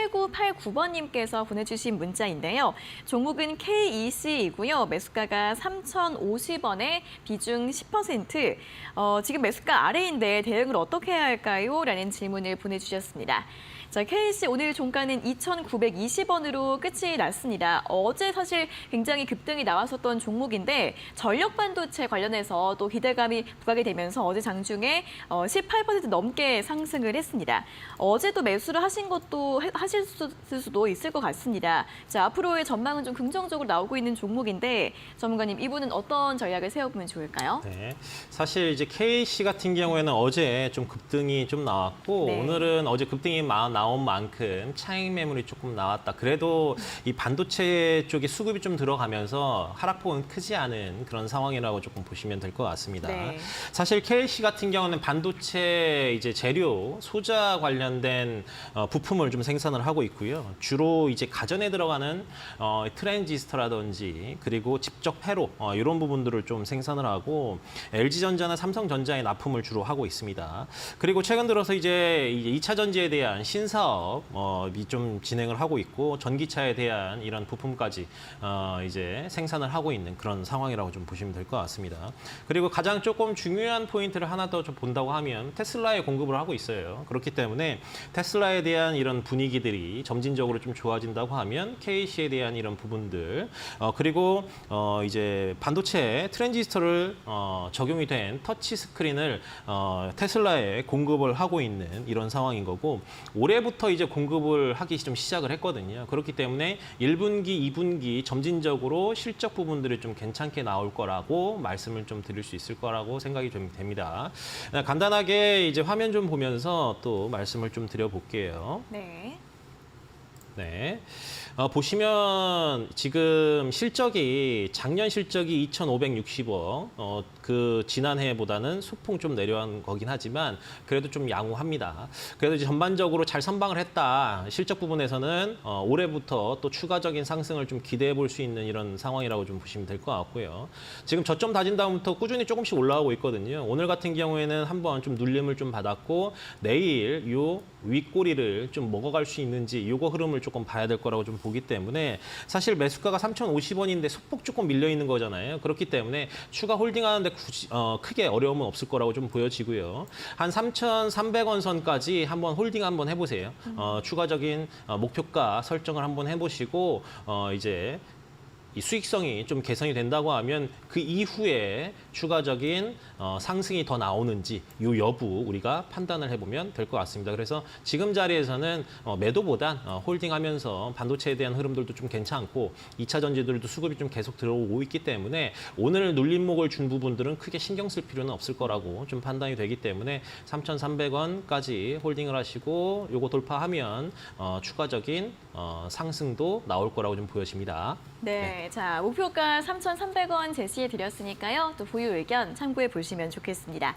8989번님께서 보내주신 문자인데요. 종목은 KEC이고요. 매수가가 3,050원에 비중 10%. 지금 매수가 아래인데 대응을 어떻게 해야 할까요? 라는 질문을 보내주셨습니다. 자, KC 오늘 종가는 2,920원으로 끝이 났습니다. 어제 사실 굉장히 급등이 나왔었던 종목인데 전력 반도체 관련해서 또 기대감이 부각이 되면서 어제 장중에 18% 넘게 상승을 했습니다. 어제도 매수를 하실 수도 있을 것 같습니다. 자, 앞으로의 전망은 좀 긍정적으로 나오고 있는 종목인데 전문가님, 이분은 어떤 전략을 세워보면 좋을까요? 네, 사실 이제 KC 같은 경우에는 어제 좀 급등이 좀 나왔고 네. 오늘은 어제 급등이 나온 만큼 차익 매물이 조금 나왔다. 그래도 이 반도체 쪽에 수급이 좀 들어가면서 하락폭은 크지 않은 그런 상황이라고 조금 보시면 될 것 같습니다. 네. 사실 KC 같은 경우는 반도체 이제 재료, 소자 관련된 부품을 좀 생산을 하고 있고요. 주로 이제 가전에 들어가는 트랜지스터라든지 그리고 집적 회로 이런 부분들을 좀 생산을 하고 LG전자나 삼성전자의 납품을 주로 하고 있습니다. 그리고 최근 들어서 이제 2차 전지에 대한 신사업이 좀 진행을 하고 있고 전기차에 대한 이런 부품까지 이제 생산을 하고 있는 그런 상황이라고 좀 보시면 될 것 같습니다. 그리고 가장 조금 중요한 포인트를 하나 더 좀 본다고 하면 테슬라에 공급을 하고 있어요. 그렇기 때문에 테슬라에 대한 이런 분위기들이 점진적으로 좀 좋아진다고 하면 KC에 대한 이런 부분들 그리고 이제 반도체 트랜지스터를 적용이 된 터치 스크린을 테슬라에 공급을 하고 있는 이런 상황인 거고 올해부터 이제 공급을 하기 좀 시작을 했거든요. 그렇기 때문에 1분기, 2분기 점진적으로 실적 부분들이 좀 괜찮게 나올 거라고 말씀을 좀 드릴 수 있을 거라고 생각이 좀 됩니다. 간단하게 이제 화면 좀 보면서 또 말씀을 좀 드려볼게요. 네. 네. 보시면 지금 실적이 작년 실적이 2,560억, 그 지난해보다는 소폭 좀 내려간 거긴 하지만 그래도 좀 양호합니다. 그래도 이제 전반적으로 잘 선방을 했다. 실적 부분에서는 올해부터 또 추가적인 상승을 좀 기대해 볼 수 있는 이런 상황이라고 좀 보시면 될 것 같고요. 지금 저점 다진 다음부터 꾸준히 조금씩 올라오고 있거든요. 오늘 같은 경우에는 한번 좀 눌림을 좀 받았고 내일 요 윗꼬리를 좀 먹어갈 수 있는지 요거 흐름을 조금 봐야 될 거라고 좀 보기 때문에 사실 매수가가 3,050원인데 소폭 조금 밀려 있는 거잖아요. 그렇기 때문에 추가 홀딩하는데 크게 어려움은 없을 거라고 좀 보여지고요. 한 3,300원 선까지 한번 홀딩 한번 해보세요. 추가적인 목표가 설정을 한번 해보시고 이제 이 수익성이 좀 개선이 된다고 하면 그 이후에 추가적인 상승이 더 나오는지 이 여부 우리가 판단을 해보면 될 것 같습니다. 그래서 지금 자리에서는 매도보단 홀딩하면서 반도체에 대한 흐름들도 좀 괜찮고 2차 전지들도 수급이 좀 계속 들어오고 있기 때문에 오늘 눌림목을 준 부분들은 크게 신경 쓸 필요는 없을 거라고 좀 판단이 되기 때문에 3,300원까지 홀딩을 하시고 요거 돌파하면 추가적인 상승도 나올 거라고 좀 보여집니다. 네, 자, 목표가 3,300원 제시해 드렸으니까요. 또 보유 의견 참고해 보시면 좋겠습니다.